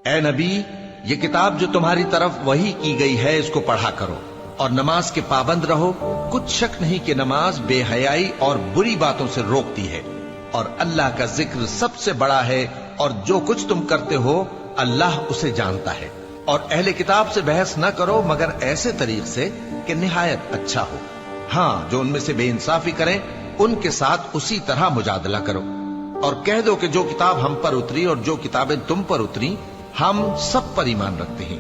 اے نبی، یہ کتاب جو تمہاری طرف وحی کی گئی ہے اس کو پڑھا کرو اور نماز کے پابند رہو۔ کچھ شک نہیں کہ نماز بے حیائی اور بری باتوں سے روکتی ہے، اور اللہ کا ذکر سب سے بڑا ہے، اور جو کچھ تم کرتے ہو اللہ اسے جانتا ہے۔ اور اہل کتاب سے بحث نہ کرو مگر ایسے طریق سے کہ نہایت اچھا ہو۔ ہاں، جو ان میں سے بے انصافی کریں ان کے ساتھ اسی طرح مجادلہ کرو، اور کہہ دو کہ جو کتاب ہم پر اتری اور جو کتابیں تم پر اتری ہم سب پر ایمان رکھتے ہیں،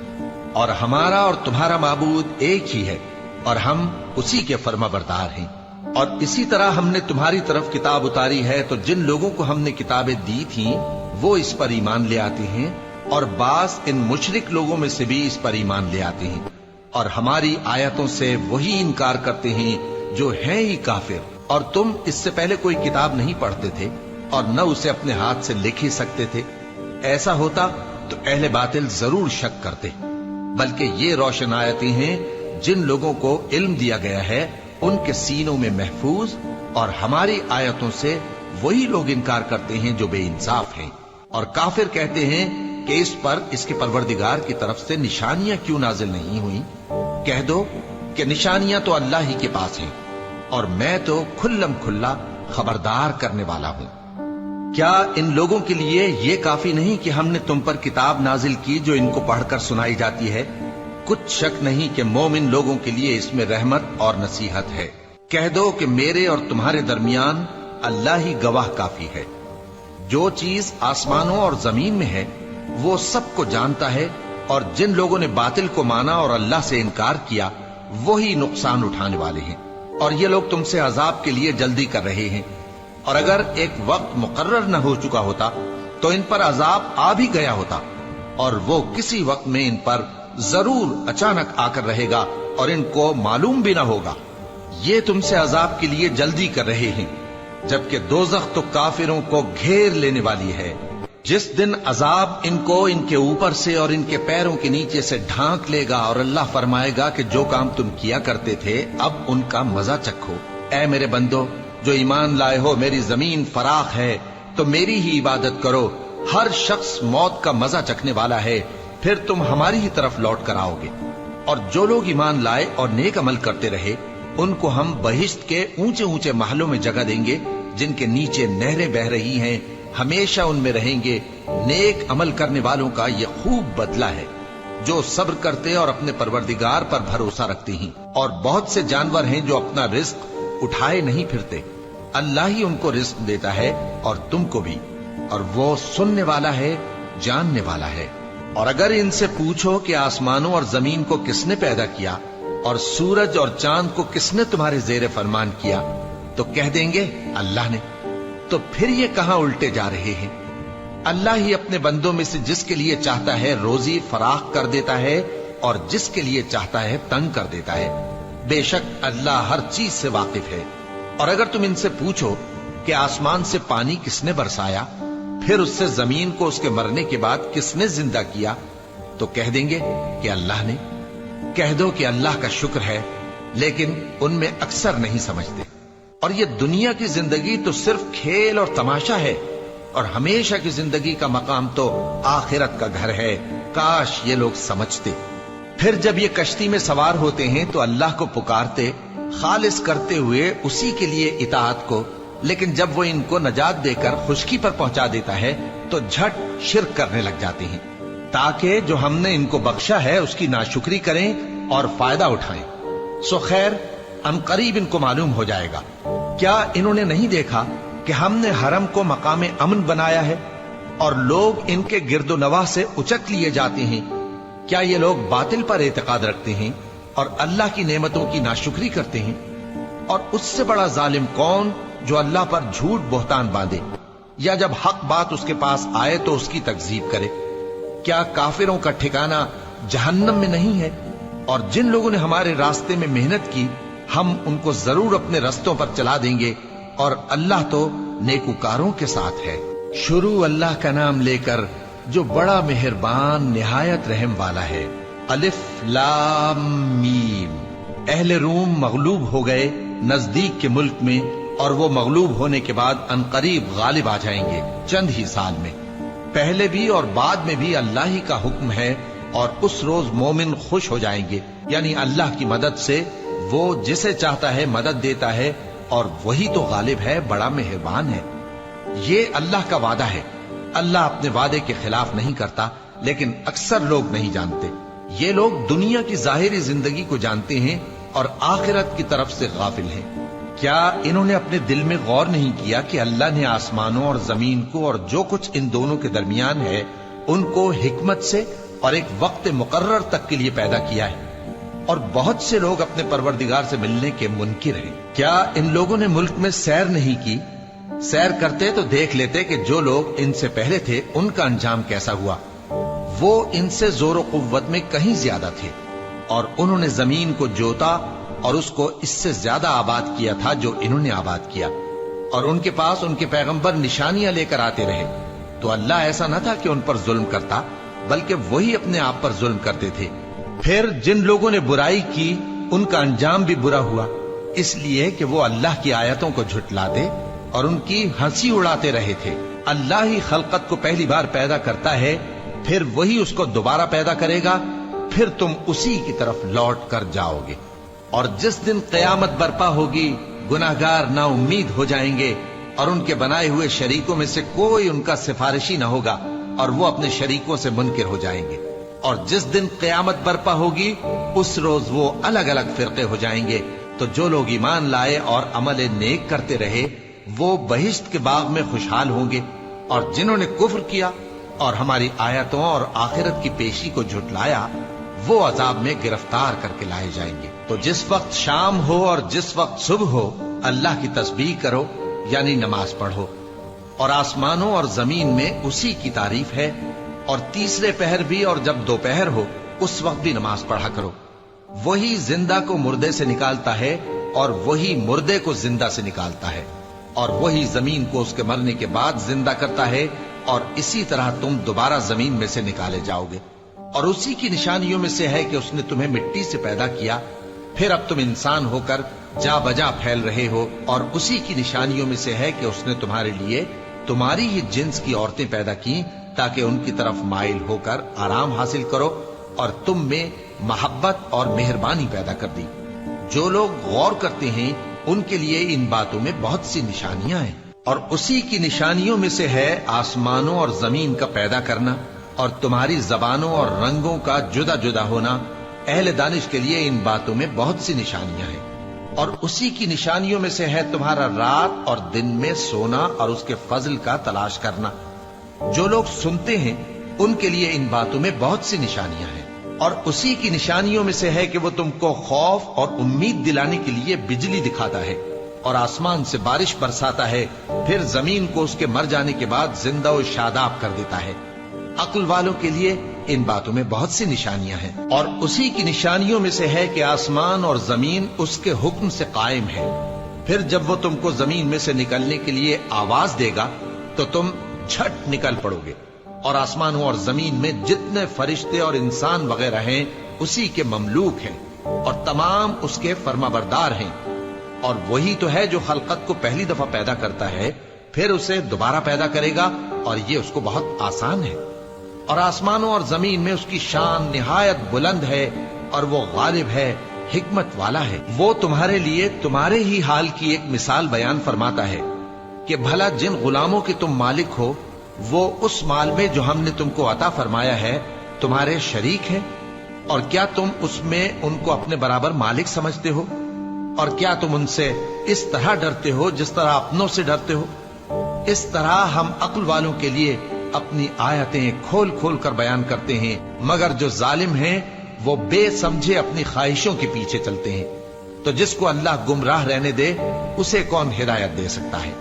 اور ہمارا اور تمہارا معبود ایک ہی ہے، اور ہم اسی کے فرما بردار ہیں۔ اور اسی طرح ہم نے تمہاری طرف کتاب اتاری ہے تو جن لوگوں کو ہم نے کتابیں دی تھیں وہ اس پر ایمان لے آتے ہیں، اور بعض ان مشرک لوگوں میں سے بھی اس پر ایمان لے آتے ہیں، اور ہماری آیتوں سے وہی انکار کرتے ہیں جو ہیں ہی کافر۔ اور تم اس سے پہلے کوئی کتاب نہیں پڑھتے تھے اور نہ اسے اپنے ہاتھ سے لکھ ہی سکتے تھے۔ ایسا ہوتا تو اہل باطل ضرور شک کرتے، بلکہ یہ روشن آیتیں ہیں جن لوگوں کو علم دیا گیا ہے ان کے سینوں میں محفوظ، اور ہماری آیتوں سے وہی لوگ انکار کرتے ہیں جو بے انصاف ہیں۔ اور کافر کہتے ہیں کہ اس پر اس کے پروردگار کی طرف سے نشانیاں کیوں نازل نہیں ہوئیں؟ کہہ دو کہ نشانیاں تو اللہ ہی کے پاس ہیں، اور میں تو کھلم کھلا خبردار کرنے والا ہوں۔ کیا ان لوگوں کے لیے یہ کافی نہیں کہ ہم نے تم پر کتاب نازل کی جو ان کو پڑھ کر سنائی جاتی ہے؟ کچھ شک نہیں کہ مومن لوگوں کے لیے اس میں رحمت اور نصیحت ہے۔ کہہ دو کہ میرے اور تمہارے درمیان اللہ ہی گواہ کافی ہے۔ جو چیز آسمانوں اور زمین میں ہے وہ سب کو جانتا ہے، اور جن لوگوں نے باطل کو مانا اور اللہ سے انکار کیا وہی نقصان اٹھانے والے ہیں۔ اور یہ لوگ تم سے عذاب کے لیے جلدی کر رہے ہیں، اور اگر ایک وقت مقرر نہ ہو چکا ہوتا تو ان پر عذاب آ بھی گیا ہوتا، اور وہ کسی وقت میں ان پر ضرور اچانک آ کر رہے گا اور ان کو معلوم بھی نہ ہوگا۔ یہ تم سے عذاب کے لیے جلدی کر رہے ہیں، جبکہ دوزخ تو کافروں کو گھیر لینے والی ہے۔ جس دن عذاب ان کو ان کے اوپر سے اور ان کے پیروں کے نیچے سے ڈھانک لے گا، اور اللہ فرمائے گا کہ جو کام تم کیا کرتے تھے اب ان کا مزہ چکھو۔ اے میرے بندو جو ایمان لائے ہو، میری زمین فراخ ہے تو میری ہی عبادت کرو۔ ہر شخص موت کا مزہ چکھنے والا ہے، پھر تم ہماری ہی طرف لوٹ کر آؤ گے۔ اور جو لوگ ایمان لائے اور نیک عمل کرتے رہے ان کو ہم بہشت کے اونچے اونچے محلوں میں جگہ دیں گے جن کے نیچے نہریں بہ رہی ہیں، ہمیشہ ان میں رہیں گے۔ نیک عمل کرنے والوں کا یہ خوب بدلہ ہے جو صبر کرتے اور اپنے پروردگار پر بھروسہ رکھتے ہیں۔ اور بہت سے جانور ہیں جو اپنا رزق اٹھائے نہیں پھرتے، اللہ ہی ان کو رزق دیتا ہے اور تم کو بھی، اور وہ سننے والا ہے، جاننے والا ہے۔ اور اگر ان سے پوچھو کہ آسمانوں اور زمین کو کس نے پیدا کیا اور سورج اور چاند کو کس نے تمہارے زیر فرمان کیا تو کہہ دیں گے اللہ نے۔ تو پھر یہ کہاں الٹے جا رہے ہیں؟ اللہ ہی اپنے بندوں میں سے جس کے لیے چاہتا ہے روزی فراخ کر دیتا ہے اور جس کے لیے چاہتا ہے تنگ کر دیتا ہے۔ بے شک اللہ ہر چیز سے واقف ہے۔ اور اگر تم ان سے پوچھو کہ آسمان سے پانی کس نے برسایا، پھر اس سے زمین کو اس کے مرنے کے بعد کس نے زندہ کیا تو کہہ دیں گے کہ اللہ نے۔ کہہ دو کہ اللہ کا شکر ہے، لیکن ان میں اکثر نہیں سمجھتے۔ اور یہ دنیا کی زندگی تو صرف کھیل اور تماشا ہے، اور ہمیشہ کی زندگی کا مقام تو آخرت کا گھر ہے۔ کاش یہ لوگ سمجھتے۔ پھر جب یہ کشتی میں سوار ہوتے ہیں تو اللہ کو پکارتے خالص کرتے ہوئے اسی کے لیے اطاعت کو، لیکن جب وہ ان کو نجات دے کر خشکی پر پہنچا دیتا ہے تو جھٹ شرک کرنے لگ جاتے ہیں، تاکہ جو ہم نے ان کو بخشا ہے اس کی ناشکری کریں اور فائدہ اٹھائیں۔ سو خیر ان قریب ان کو معلوم ہو جائے گا۔ کیا انہوں نے نہیں دیکھا کہ ہم نے حرم کو مقام امن بنایا ہے اور لوگ ان کے گرد و نواح سے اچک لیے جاتے ہیں؟ کیا یہ لوگ باطل پر اعتقاد رکھتے ہیں اور اللہ کی نعمتوں کی ناشکری کرتے ہیں؟ اور اس سے بڑا ظالم کون جو اللہ پر جھوٹ بہتان باندھے، یا جب حق بات اس کے پاس آئے تو اس کی تکذیب کرے؟ کیا کافروں کا ٹھکانہ جہنم میں نہیں ہے؟ اور جن لوگوں نے ہمارے راستے میں محنت کی ہم ان کو ضرور اپنے رستوں پر چلا دیں گے، اور اللہ تو نیکوکاروں کے ساتھ ہے۔ شروع اللہ کا نام لے کر جو بڑا مہربان نہایت رحم والا ہے۔ الف لام میم۔ اہل روم مغلوب ہو گئے نزدیک کے ملک میں، اور وہ مغلوب ہونے کے بعد عنقریب غالب آ جائیں گے چند ہی سال میں۔ پہلے بھی اور بعد میں بھی اللہ ہی کا حکم ہے، اور اس روز مومن خوش ہو جائیں گے، یعنی اللہ کی مدد سے وہ جسے چاہتا ہے مدد دیتا ہے، اور وہی تو غالب ہے، بڑا مہربان ہے۔ یہ اللہ کا وعدہ ہے، اللہ اپنے وعدے کے خلاف نہیں کرتا، لیکن اکثر لوگ نہیں جانتے۔ یہ لوگ دنیا کی ظاہری زندگی کو جانتے ہیں اور آخرت کی طرف سے غافل ہیں۔ کیا انہوں نے اپنے دل میں غور نہیں کیا کہ اللہ نے آسمانوں اور زمین کو اور جو کچھ ان دونوں کے درمیان ہے ان کو حکمت سے اور ایک وقت مقرر تک کے لیے پیدا کیا ہے، اور بہت سے لوگ اپنے پروردگار سے ملنے کے منکر ہیں۔ کیا ان لوگوں نے ملک میں سیر نہیں کی؟ سیر کرتے تو دیکھ لیتے کہ جو لوگ ان سے پہلے تھے ان کا انجام کیسا ہوا۔ وہ ان سے زور و قوت میں کہیں زیادہ تھے، اور انہوں نے زمین کو جوتا اور اس کو اس سے زیادہ آباد کیا تھا جو انہوں نے آباد کیا، اور ان کے پاس ان کے پیغمبر نشانیاں لے کر آتے رہے، تو اللہ ایسا نہ تھا کہ ان پر ظلم کرتا، بلکہ وہی اپنے آپ پر ظلم کرتے تھے۔ پھر جن لوگوں نے برائی کی ان کا انجام بھی برا ہوا، اس لیے کہ وہ اللہ کی آیتوں کو جھٹلاتے اور ان کی ہنسی اڑاتے رہے تھے۔ اللہ ہی خلقت کو پہلی بار پیدا کرتا ہے، پھر وہی اس کو دوبارہ پیدا کرے گا، پھر تم اسی کی طرف لوٹ کر جاؤ گے۔ اور جس دن قیامت برپا ہوگی، گناہگار نا امید ہو جائیں گے، اور ان کے بنائے ہوئے شریکوں میں سے کوئی ان کا سفارشی نہ ہوگا، اور وہ اپنے شریکوں سے منکر ہو جائیں گے۔ اور جس دن قیامت برپا ہوگی، اس روز وہ الگ الگ فرقے ہو جائیں گے، تو جو لوگ ایمان لائے اور عمل نیک کرتے رہے وہ بہشت کے باغ میں خوشحال ہوں گے، اور جنہوں نے کفر کیا اور ہماری آیتوں اور آخرت کی پیشی کو جھٹلایا وہ عذاب میں گرفتار کر کے لائے جائیں گے۔ تو جس وقت شام ہو اور جس وقت صبح ہو اللہ کی تسبیح کرو، یعنی نماز پڑھو، اور آسمانوں اور زمین میں اسی کی تعریف ہے، اور تیسرے پہر بھی اور جب دوپہر ہو اس وقت بھی نماز پڑھا کرو۔ وہی زندہ کو مردے سے نکالتا ہے اور وہی مردے کو زندہ سے نکالتا ہے، اور وہی زمین کو اس کے مرنے کے بعد زندہ کرتا ہے، اور اسی طرح تم دوبارہ زمین میں سے نکالے جاؤ گے۔ اور اسی کی نشانیوں میں سے ہے کہ اس نے تمہیں مٹی سے پیدا کیا، پھر اب تم انسان ہو کر جا بجا پھیل رہے ہو، اور اسی کی نشانیوں میں سے ہے کہ اس نے تمہارے لیے تمہاری ہی جنس کی عورتیں پیدا کی تاکہ ان کی طرف مائل ہو کر آرام حاصل کرو، اور تم میں محبت اور مہربانی پیدا کر دی۔ جو لوگ غور کرتے ہیں ان کے لیے ان باتوں میں بہت سی نشانیاں ہیں۔ اور اسی کی نشانیوں میں سے ہے آسمانوں اور زمین کا پیدا کرنا، اور تمہاری زبانوں اور رنگوں کا جدا جدا ہونا۔ اہل دانش کے لیے ان باتوں میں بہت سی نشانیاں ہیں۔ اور اسی کی نشانیوں میں سے ہے تمہارا رات اور دن میں سونا اور اس کے فضل کا تلاش کرنا۔ جو لوگ سنتے ہیں ان کے لیے ان باتوں میں بہت سی نشانیاں ہیں۔ اور اسی کی نشانیوں میں سے ہے کہ وہ تم کو خوف اور امید دلانے کے لیے بجلی دکھاتا ہے، اور آسمان سے بارش برساتا ہے، پھر زمین کو اس کے مر جانے کے بعد زندہ و شاداب کر دیتا ہے۔ عقل والوں کے لیے ان باتوں میں بہت سی نشانیاں ہیں۔ اور اسی کی نشانیوں میں سے ہے کہ آسمان اور زمین اس کے حکم سے قائم ہے، پھر جب وہ تم کو زمین میں سے نکلنے کے لیے آواز دے گا تو تم جھٹ نکل پڑو گے۔ اور آسمانوں اور زمین میں جتنے فرشتے اور انسان وغیرہ ہیں اسی کے مملوک ہیں، اور تمام اس کے فرما بردار ہیں۔ اور وہی تو ہے جو خلقت کو پہلی دفعہ پیدا کرتا ہے، پھر اسے دوبارہ پیدا کرے گا، اور یہ اس کو بہت آسان ہے۔ اور آسمانوں اور زمین میں اس کی شان نہایت بلند ہے، اور وہ غالب ہے، حکمت والا ہے۔ وہ تمہارے لیے تمہارے ہی حال کی ایک مثال بیان فرماتا ہے کہ بھلا جن غلاموں کے تم مالک ہو وہ اس مال میں جو ہم نے تم کو عطا فرمایا ہے تمہارے شریک ہیں، اور کیا تم اس میں ان کو اپنے برابر مالک سمجھتے ہو؟ اور کیا تم ان سے اس طرح ڈرتے ہو جس طرح اپنوں سے ڈرتے ہو؟ اس طرح ہم عقل والوں کے لیے اپنی آیتیں کھول کھول کر بیان کرتے ہیں، مگر جو ظالم ہیں وہ بے سمجھے اپنی خواہشوں کے پیچھے چلتے ہیں۔ تو جس کو اللہ گمراہ رہنے دے اسے کون ہدایت دے سکتا ہے،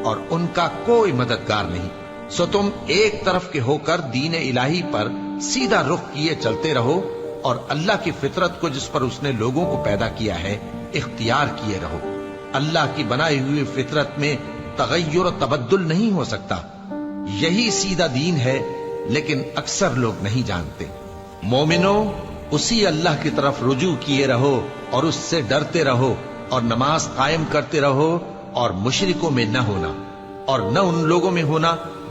اور ان کا کوئی مددگار نہیں۔ سو تم ایک طرف کے ہو کر دین الہی پر سیدھا رخ کیے چلتے رہو، اور اللہ کی فطرت کو جس پر اس نے لوگوں کو پیدا کیا ہے اختیار کیے رہو۔ اللہ کی بنائی ہوئی فطرت میں تغیر و تبدل نہیں ہو سکتا۔ یہی سیدھا دین ہے، لیکن اکثر لوگ نہیں جانتے۔ مومنو، اسی اللہ کی طرف رجوع کیے رہو اور اس سے ڈرتے رہو، اور نماز قائم کرتے رہو، اور مشرکوں میں نہ ہونا، اور نہ ان لوگوں میں ہونا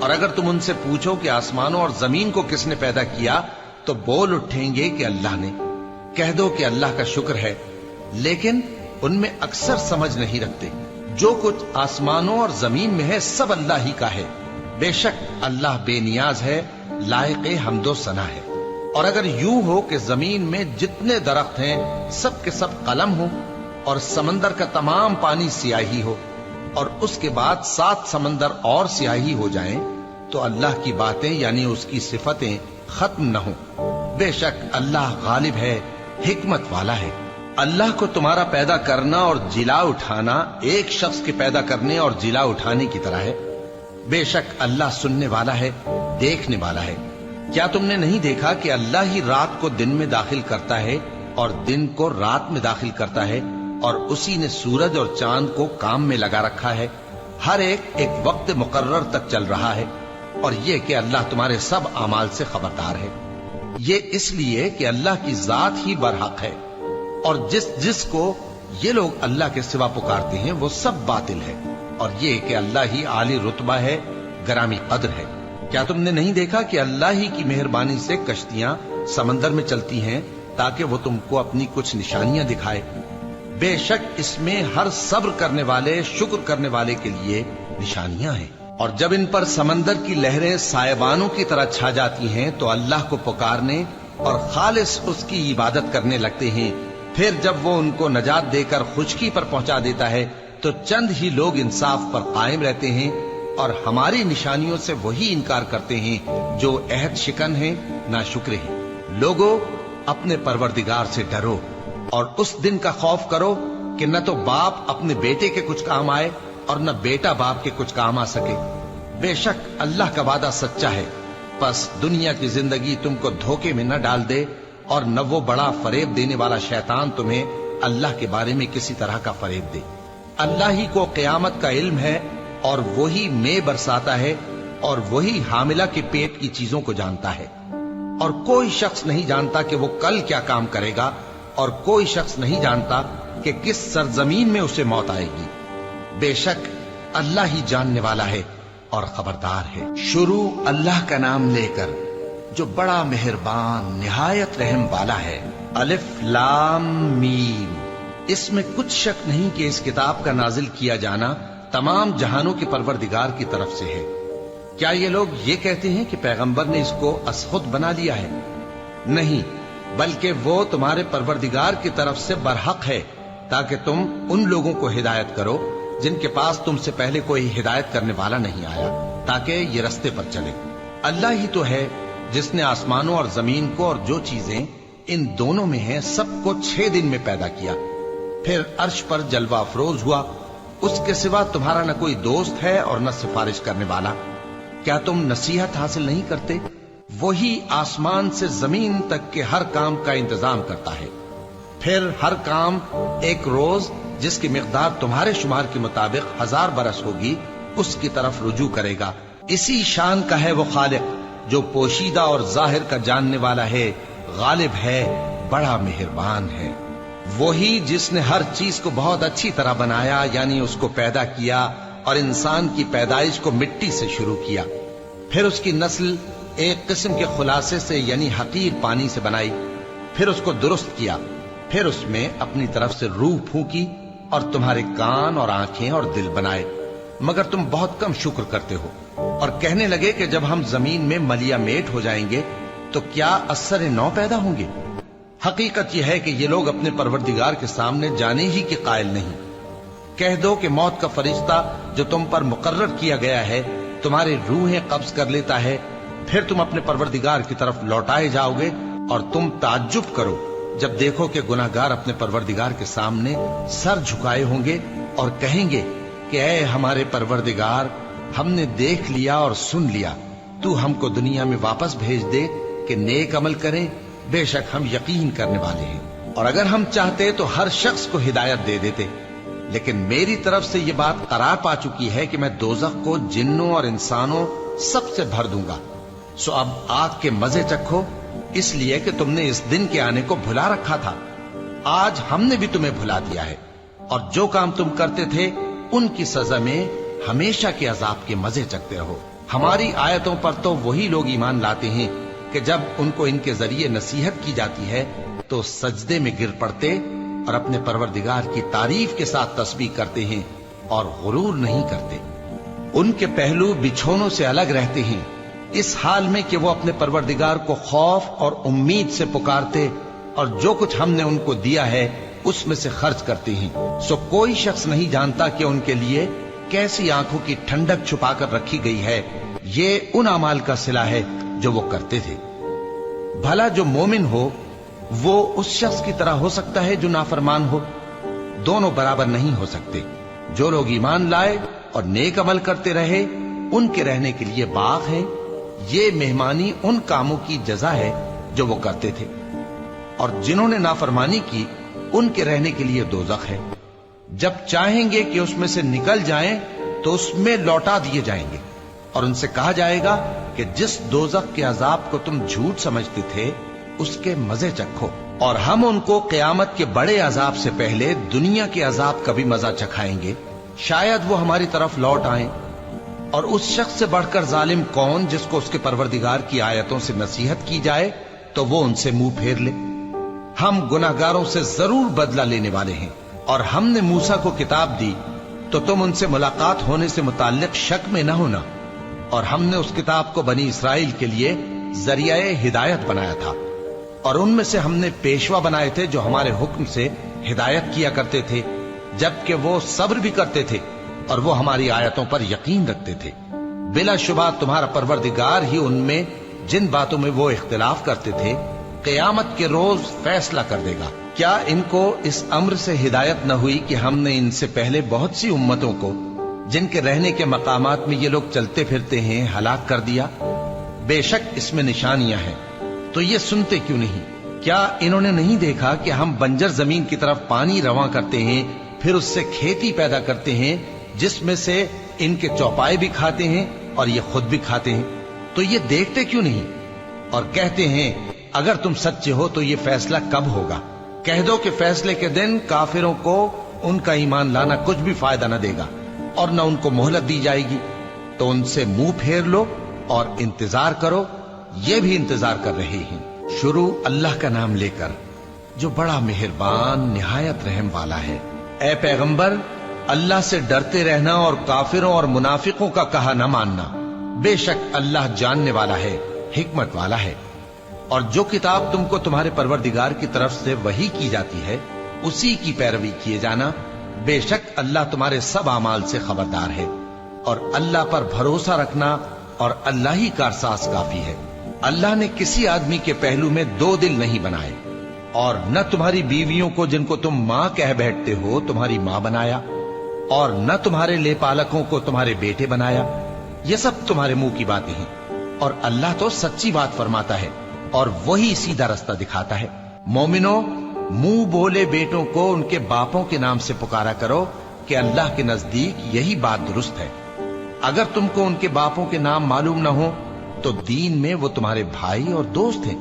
اور اگر تم ان سے پوچھو کہ آسمانوں اور زمین کو کس نے پیدا کیا تو بول اٹھیں گے کہ اللہ نے۔ کہہ دو کہ اللہ کا شکر ہے، لیکن ان میں اکثر سمجھ نہیں رکھتے۔ جو کچھ آسمانوں اور زمین میں ہے سب اللہ ہی کا ہے، بے شک اللہ بے نیاز ہے، لائق حمد و ثنا ہے۔ اور اگر یوں ہو کہ زمین میں جتنے درخت ہیں سب کے سب قلم ہو اور سمندر کا تمام پانی سیاہی ہو اور اس کے بعد 7 سمندر اور سیاہی ہو جائیں تو اللہ کی باتیں یعنی اس کی صفتیں ختم نہ ہوں۔ بے شک اللہ غالب ہے، حکمت والا ہے۔ اللہ کو تمہارا پیدا کرنا اور جلا اٹھانا ایک شخص کے پیدا کرنے اور جلا اٹھانے کی طرح ہے۔ بے شک اللہ سننے والا ہے، دیکھنے والا ہے۔ کیا تم نے نہیں دیکھا کہ اللہ ہی رات کو دن میں داخل کرتا ہے اور دن کو رات میں داخل کرتا ہے، اور اسی نے سورج اور چاند کو کام میں لگا رکھا ہے، ہر ایک وقت مقرر تک چل رہا ہے، اور یہ کہ اللہ تمہارے سب اعمال سے خبردار ہے۔ یہ اس لیے کہ اللہ کی ذات ہی برحق ہے، اور جس کو یہ لوگ اللہ کے سوا پکارتے ہیں وہ سب باطل ہے، اور یہ کہ اللہ ہی عالی رتبہ ہے، گرامی قدر ہے۔ کیا تم نے نہیں دیکھا کہ اللہ ہی کی مہربانی سے کشتیاں سمندر میں چلتی ہیں تاکہ وہ تم کو اپنی کچھ نشانیاں دکھائے؟ بے شک اس میں ہر صبر کرنے والے، شکر کرنے والے کے لیے نشانیاں ہیں۔ اور جب ان پر سمندر کی لہریں سائبانوں کی طرح چھا جاتی ہیں تو اللہ کو پکارنے اور خالص اس کی عبادت کرنے لگتے ہیں، پھر جب وہ ان کو نجات دے کر خشکی پر پہنچا دیتا ہے تو چند ہی لوگ انصاف پر قائم رہتے ہیں، اور ہماری نشانیوں سے وہی انکار کرتے ہیں جو عہد شکن ہیں، ناشکرے ہیں۔ لوگو اپنے پروردگار سے ڈرو اور اس دن کا خوف کرو کہ نہ تو باپ اپنے بیٹے کے کچھ کام آئے اور نہ بیٹا باپ کے کچھ کام آ سکے۔ بے شک اللہ کا وعدہ سچا ہے، پس دنیا کی زندگی تم کو دھوکے میں نہ ڈال دے، اور نہ وہ بڑا فریب دینے والا شیطان تمہیں اللہ کے بارے میں کسی طرح کا فریب دے۔ اللہ ہی کو قیامت کا علم ہے، اور وہی مے برساتا ہے، اور وہی حاملہ کے پیٹ کی چیزوں کو جانتا ہے، اور کوئی شخص نہیں جانتا کہ وہ کل کیا کام کرے گا، اور کوئی شخص نہیں جانتا کہ کس سرزمین میں اسے موت آئے گی۔ بے شک اللہ ہی جاننے والا ہے اور خبردار ہے۔ شروع اللہ کا نام لے کر جو بڑا مہربان نہایت رحم والا ہے۔ الف لام میم۔ اس میں کچھ شک نہیں کہ اس کتاب کا نازل کیا جانا تمام جہانوں کے پروردگار کی طرف سے ہے۔ کیا یہ لوگ یہ کہتے ہیں کہ پیغمبر نے اس کو از خود بنا لیا ہے؟ نہیں، بلکہ وہ تمہارے پروردگار کی طرف سے برحق ہے، تاکہ تم ان لوگوں کو ہدایت کرو جن کے پاس تم سے پہلے کوئی ہدایت کرنے والا نہیں آیا، تاکہ یہ رستے پر چلے۔ اللہ ہی تو ہے جس نے آسمانوں اور زمین کو اور جو چیزیں ان دونوں میں ہیں سب کو 6 دن میں پیدا کیا، پھر عرش پر جلوہ افروز ہوا۔ اس کے سوا تمہارا نہ کوئی دوست ہے اور نہ سفارش کرنے والا۔ کیا تم نصیحت حاصل نہیں کرتے؟ وہی آسمان سے زمین تک کے ہر کام کا انتظام کرتا ہے، پھر ہر کام ایک روز جس کی مقدار تمہارے شمار کے مطابق 1000 برس ہوگی اس کی طرف رجوع کرے گا۔ اسی شان کا ہے وہ خالق جو پوشیدہ اور ظاہر کا جاننے والا ہے، غالب ہے، بڑا مہربان ہے۔ وہی جس نے ہر چیز کو بہت اچھی طرح بنایا، یعنی اس کو پیدا کیا اور انسان کی پیدائش کو مٹی سے شروع کیا، پھر اس کی نسل ایک قسم کے خلاصے سے یعنی حقیر پانی سے بنائی، پھر اس کو درست کیا، پھر اس میں اپنی طرف سے روح پھونکی اور تمہارے کان اور آنکھیں اور دل بنائے، مگر تم بہت کم شکر کرتے ہو۔ اور کہنے لگے کہ جب ہم زمین میں ملیا میٹ ہو جائیں گے تو کیا اثر نو پیدا ہوں گے؟ حقیقت یہ ہے کہ یہ لوگ اپنے پروردگار کے سامنے جانے ہی کے قائل نہیں۔ کہہ دو کہ موت کا فرشتہ جو تم پر مقرر کیا گیا ہے تمہاری روحیں قبض کر لیتا ہے، پھر تم اپنے پروردگار کی طرف لوٹائے جاؤ گے، اور تم تعجب کرو جب دیکھو کہ گناہگار اپنے پروردگار کے سامنے سر جھکائے ہوں گے اور کہیں گے کہ اے ہمارے پروردگار، ہم نے دیکھ لیا اور سن لیا، تو ہم کو دنیا میں واپس بھیج دے کہ نیک عمل کریں، بے شک ہم یقین کرنے والے ہیں۔ اور اگر ہم چاہتے تو ہر شخص کو ہدایت دے دیتے، لیکن میری طرف سے یہ بات قرار پا چکی ہے کہ میں دوزخ کو جنوں اور انسانوں سب سے بھر دوں گا، سو اب آگ کے مزے چکھو، اس لیے کہ تم نے اس دن کے آنے کو بھلا رکھا تھا۔ آج ہم نے بھی تمہیں بھلا دیا ہے، اور جو کام تم کرتے تھے ان کی سزا میں ہمیشہ کے عذاب کے مزے چکتے رہو۔ ہماری آیتوں پر تو وہی لوگ ایمان لاتے ہیں کہ جب ان کو ان کے ذریعے نصیحت کی جاتی ہے تو سجدے میں گر پڑتے اور اپنے پروردگار کی تعریف کے ساتھ تسبیح کرتے ہیں اور غرور نہیں کرتے۔ ان کے پہلو بچھونوں سے الگ رہتے ہیں، اس حال میں کہ وہ اپنے پروردگار کو خوف اور امید سے پکارتے اور جو کچھ ہم نے ان کو دیا ہے اس میں سے خرچ کرتے ہیں۔ سو کوئی شخص نہیں جانتا کہ ان کے لیے کیسی آنکھوں کی ٹھنڈک چھپا کر رکھی گئی ہے، یہ ان اعمال کا صلہ ہے جو وہ کرتے تھے۔ بھلا جو مومن ہو وہ اس شخص کی طرح ہو سکتا ہے جو نافرمان ہو؟ دونوں برابر نہیں ہو سکتے۔ جو لوگ ایمان لائے اور نیک عمل کرتے رہے ان کے رہنے کے لیے باغ ہے، یہ مہمانی ان کاموں کی جزا ہے جو وہ کرتے تھے، اور جنہوں نے نافرمانی کی ان کے رہنے کے لیے دوزخ ہے۔ جب چاہیں گے کہ اس میں سے نکل جائیں تو اس میں لوٹا دیے جائیں گے، اور ان سے کہا جائے گا کہ جس دوزخ کے عذاب کو تم جھوٹ سمجھتے تھے اس کے مزے چکھو، اور ہم ان کو قیامت کے بڑے عذاب سے پہلے دنیا کے عذاب کا بھی مزہ چکھائیں گے، شاید وہ ہماری طرف لوٹ آئیں۔ اور اس شخص سے بڑھ کر ظالم کون جس کو اس کے پروردگار کی آیتوں سے نصیحت کی جائے تو وہ ان سے منہ پھیر لے۔ ہم گناہگاروں سے ضرور بدلہ لینے والے ہیں، اور ہم نے موسیٰ کو کتاب دی تو تم ان سے ملاقات ہونے سے متعلق شک میں نہ ہونا، اور ہم نے اس کتاب کو بنی اسرائیل کے لیے ذریعہ ہدایت بنایا تھا، اور ان میں سے ہم نے پیشوا بنائے تھے جو ہمارے حکم سے ہدایت کیا کرتے تھے، جبکہ وہ صبر بھی کرتے تھے اور وہ ہماری آیتوں پر یقین رکھتے تھے۔ بلا شبہ تمہارا پروردگار ہی ان میں جن باتوں میں وہ اختلاف کرتے تھے قیامت کے روز فیصلہ کر دے گا۔ کیا ان کو اس امر سے ہدایت نہ ہوئی کہ ہم نے ان سے پہلے بہت سی امتوں کو جن کے رہنے کے مقامات میں یہ لوگ چلتے پھرتے ہیں ہلاک کر دیا؟ بے شک اس میں نشانیاں ہیں، تو یہ سنتے کیوں نہیں؟ کیا انہوں نے نہیں دیکھا کہ ہم بنجر زمین کی طرف پانی رواں کرتے ہیں، پھر اس سے کھیتی پیدا کرتے ہیں جس میں سے ان کے چوپائے بھی کھاتے ہیں اور یہ خود بھی کھاتے ہیں؟ تو یہ دیکھتے کیوں نہیں؟ اور کہتے ہیں اگر تم سچے ہو تو یہ فیصلہ کب ہوگا؟ کہہ دو کہ فیصلے کے دن کافروں کو ان کا ایمان لانا کچھ بھی فائدہ نہ دے گا اور نہ ان کو مہلت دی جائے گی، تو ان سے منہ پھیر لو اور انتظار کرو، یہ بھی انتظار کر رہے ہیں۔ شروع اللہ کا نام لے کر جو بڑا مہربان نہایت رحم والا ہے۔ اے پیغمبر، اللہ سے ڈرتے رہنا اور کافروں اور منافقوں کا کہا نہ ماننا، بے شک اللہ جاننے والا ہے، حکمت والا ہے۔ اور جو کتاب تم کو تمہارے پروردگار کی طرف سے وحی کی جاتی ہے اسی کی پیروی کیے جانا، بے شک اللہ تمہارے سب اعمال سے خبردار ہے۔ اور اللہ پر بھروسہ رکھنا اور اللہ ہی کارساز کافی ہے۔ اللہ نے کسی آدمی کے پہلو میں دو دل نہیں بنائے، اور نہ تمہاری بیویوں کو جن کو تم ماں کہہ بیٹھتے ہو تمہاری ماں بنایا، اور نہ تمہارے لے پالکوں کو تمہارے بیٹے بنایا، یہ سب تمہارے منہ کی باتیں ہیں، اور اللہ تو سچی بات فرماتا ہے اور وہی سیدھا رستہ دکھاتا ہے۔ مومنو، منہ بولے بیٹوں کو ان کے باپوں کے نام سے پکارا کرو کہ اللہ کے نزدیک یہی بات درست ہے۔ اگر تم کو ان کے باپوں کے نام معلوم نہ ہو تو دین میں وہ تمہارے بھائی اور دوست ہیں،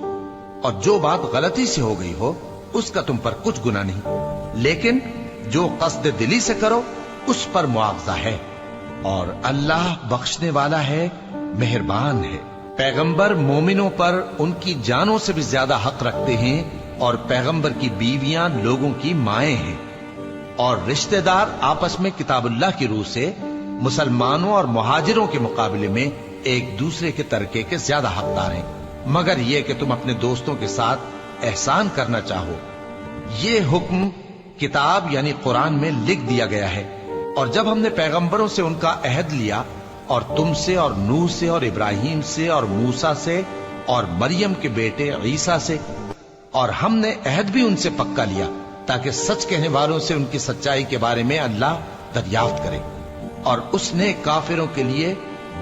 اور جو بات غلطی سے ہو گئی ہو اس کا تم پر کچھ گناہ نہیں، لیکن جو قصد دلی سے کرو اس پر معاوضہ ہے، اور اللہ بخشنے والا ہے، مہربان ہے۔ پیغمبر مومنوں پر ان کی جانوں سے بھی زیادہ حق رکھتے ہیں، اور پیغمبر کی بیویاں لوگوں کی مائیں ہیں، اور رشتہ دار آپس میں کتاب اللہ کی روح سے مسلمانوں اور مہاجروں کے مقابلے میں ایک دوسرے کے ترکے کے زیادہ حقدار ہیں، مگر یہ کہ تم اپنے دوستوں کے ساتھ احسان کرنا چاہو۔ یہ حکم کتاب یعنی قرآن میں لکھ دیا گیا ہے، اور جب ہم نے پیغمبروں سے ان کا عہد لیا، اور تم سے اور نوح سے اور ابراہیم سے اور موسیٰ سے اور مریم کے بیٹے عیسیٰ سے، اور ہم نے عہد بھی ان سے پکا لیا تاکہ سچ کہنے والوں سے ان کی سچائی کے بارے میں اللہ دریافت کرے، اور اس نے کافروں کے لیے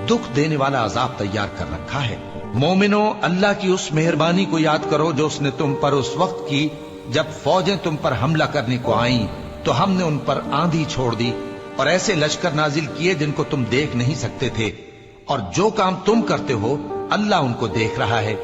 دکھ دینے والا عذاب تیار کر رکھا ہے۔ مومنو، اللہ کی اس مہربانی کو یاد کرو جو اس نے تم پر اس وقت کی جب فوجیں تم پر حملہ کرنے کو آئیں تو ہم نے ان پر آندھی چھوڑ دی اور ایسے لشکر نازل کیے جن کو تم دیکھ نہیں سکتے تھے، اور جو کام تم کرتے ہو اللہ ان کو دیکھ رہا ہے۔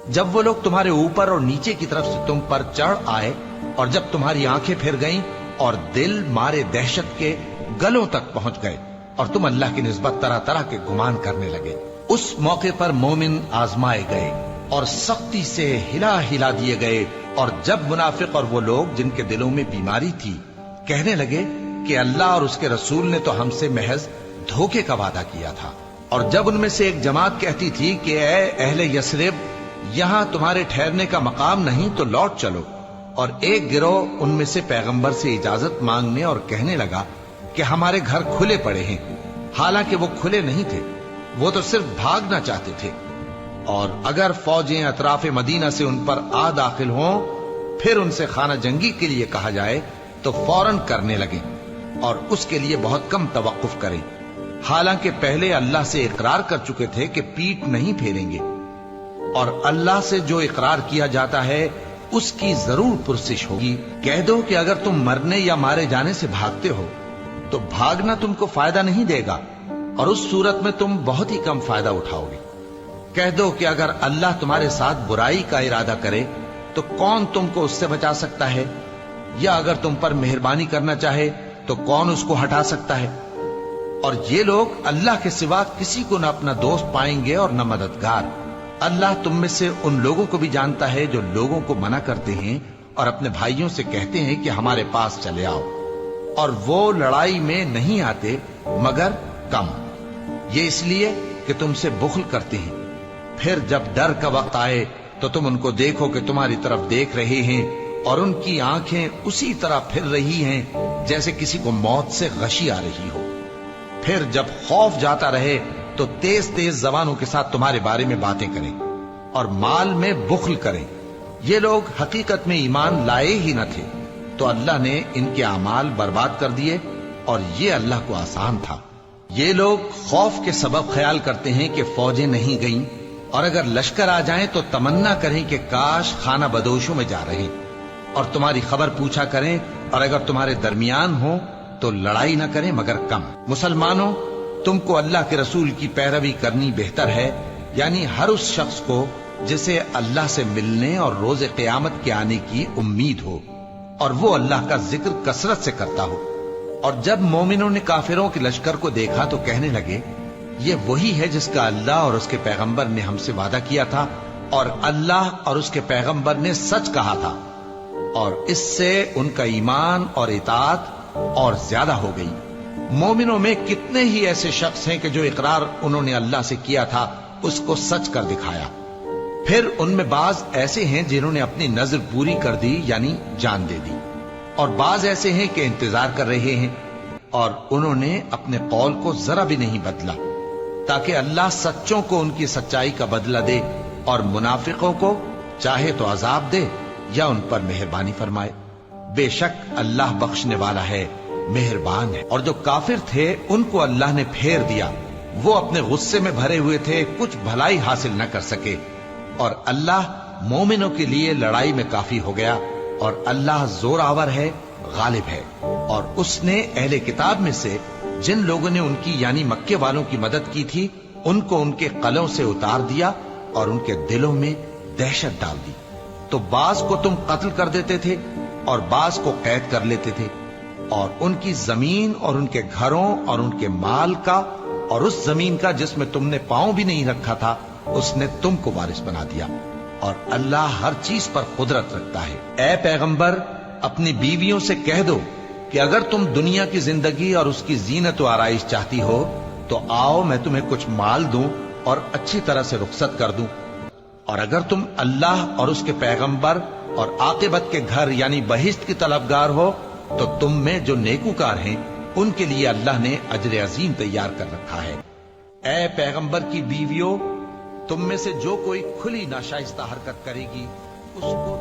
جب وہ لوگ تمہارے اوپر اور نیچے کی طرف سے تم پر چڑھ آئے، اور جب تمہاری آنکھیں پھر گئیں اور دل مارے دہشت کے گلوں تک پہنچ گئے، اور تم اللہ کی نسبت طرح طرح کے گمان کرنے لگے۔ اس موقع پر مومن آزمائے گئے اور سختی سے ہلا ہلا دیے گئے، اور جب منافق اور وہ لوگ جن کے دلوں میں بیماری تھی کہنے لگے کہ اللہ اور اس کے رسول نے تو ہم سے محض دھوکے کا وعدہ کیا تھا، اور جب ان میں سے ایک جماعت کہتی تھی کہ اے اہل یثرب، یہاں تمہارے ٹھہرنے کا مقام نہیں تو لوٹ چلو، اور ایک گروہ ان میں سے پیغمبر سے اجازت مانگنے اور کہنے لگا کہ ہمارے گھر کھلے پڑے ہیں، حالانکہ وہ کھلے نہیں تھے، وہ تو صرف بھاگنا چاہتے تھے، اور اگر فوجیں اطراف مدینہ سے ان پر آ داخل ہوں پھر ان سے خانہ جنگی کے لیے کہا جائے تو فوراً کرنے لگیں، اور اس کے لیے بہت کم توقف کریں، حالانکہ پہلے اللہ سے اقرار کر چکے تھے کہ پیٹ نہیں پھیریں گے، اور اللہ سے جو اقرار کیا جاتا ہے اس کی ضرور پرسش ہوگی۔ کہہ دو کہ اگر تم مرنے یا مارے جانے سے بھاگتے ہو تو بھاگنا تم کو فائدہ نہیں دے گا، اور اس صورت میں تم بہت ہی کم فائدہ اٹھاؤ گے۔ کہہ دو کہ اگر اللہ تمہارے ساتھ برائی کا ارادہ کرے تو کون تم کو اس سے بچا سکتا ہے، یا اگر تم پر مہربانی کرنا چاہے تو کون اس کو ہٹا سکتا ہے؟ اور یہ لوگ اللہ کے سوا کسی کو نہ اپنا دوست پائیں گے اور نہ مددگار۔ اللہ تم میں سے ان لوگوں کو بھی جانتا ہے جو لوگوں کو منع کرتے ہیں اور اپنے بھائیوں سے کہتے ہیں کہ ہمارے پاس چلے آؤ، اور وہ لڑائی میں نہیں آتے مگر کم، یہ اس لیے کہ تم سے بخل کرتے ہیں۔ پھر جب ڈر کا وقت آئے تو تم ان کو دیکھو کہ تمہاری طرف دیکھ رہے ہیں، اور ان کی آنکھیں اسی طرح پھر رہی ہیں جیسے کسی کو موت سے غشی آ رہی ہو۔ پھر جب خوف جاتا رہے تو تیز تیز زبانوں کے ساتھ تمہارے بارے میں باتیں کریں اور مال میں بخل کریں۔ یہ لوگ حقیقت میں ایمان لائے ہی نہ تھے، تو اللہ نے ان کے اعمال برباد کر دیے، اور یہ اللہ کو آسان تھا۔ یہ لوگ خوف کے سبب خیال کرتے ہیں کہ فوجیں نہیں گئیں، اور اگر لشکر آ جائیں تو تمنا کریں کہ کاش خانہ بدوشوں میں جا رہے، اور تمہاری خبر پوچھا کریں، اور اگر تمہارے درمیان ہو تو لڑائی نہ کریں مگر کم۔ مسلمانوں، تم کو اللہ کے رسول کی پیروی کرنی بہتر ہے، یعنی ہر اس شخص کو جسے اللہ سے ملنے اور روز قیامت کے آنے کی امید ہو، اور وہ اللہ کا ذکر کثرت سے کرتا ہو۔ اور جب مومنوں نے کافروں کے لشکر کو دیکھا تو کہنے لگے یہ وہی ہے جس کا اللہ اور اس کے پیغمبر نے ہم سے وعدہ کیا تھا، اور اللہ اور اس کے پیغمبر نے سچ کہا تھا، اور اس سے ان کا ایمان اور اطاعت اور زیادہ ہو گئی۔ مومنوں میں کتنے ہی ایسے شخص ہیں کہ جو اقرار انہوں نے اللہ سے کیا تھا اس کو سچ کر دکھایا۔ پھر ان میں بعض ایسے ہیں جنہوں نے اپنی نظر پوری کر دی، یعنی جان دے دی، اور بعض ایسے ہیں کہ انتظار کر رہے ہیں، اور انہوں نے اپنے قول کو ذرا بھی نہیں بدلا، تاکہ اللہ سچوں کو ان کی سچائی کا بدلہ دے، اور منافقوں کو چاہے تو عذاب دے یا ان پر مہربانی فرمائے۔ بے شک اللہ بخشنے والا ہے، مہربان ہے۔ اور جو کافر تھے ان کو اللہ نے پھیر دیا، وہ اپنے غصے میں بھرے ہوئے تھے، کچھ بھلائی حاصل نہ کر سکے، اور اللہ مومنوں کے لیے لڑائی میں کافی ہو گیا، اور اللہ زور آور ہے، غالب ہے۔ اور اس نے اہل کتاب میں سے جن لوگوں نے ان کی یعنی مکے والوں کی مدد کی تھی ان کو ان کے قلعوں سے اتار دیا اور ان کے دلوں میں دہشت ڈال دی، تو بعض کو تم قتل کر دیتے تھے اور بعض کو قید کر لیتے تھے، اور ان کی زمین اور ان کے گھروں اور ان کے مال کا اور اس زمین کا جس میں تم نے پاؤں بھی نہیں رکھا تھا اس نے تم کو وارث بنا دیا، اور اللہ ہر چیز پر قدرت رکھتا ہے۔ اے پیغمبر، اپنی بیویوں سے کہہ دو کہ اگر تم دنیا کی زندگی اور اس کی زینت و آرائش چاہتی ہو تو آؤ میں تمہیں کچھ مال دوں اور اچھی طرح سے رخصت کر دوں، اور اگر تم اللہ اور اس کے پیغمبر اور عاقبت کے گھر یعنی بہشت کی طلبگار ہو تو تم میں جو نیکوکار ہیں ان کے لیے اللہ نے اجر عظیم تیار کر رکھا ہے۔ اے پیغمبر کی بیویوں، تم میں سے جو کوئی کھلی ناشائستہ حرکت کرے گی اس کو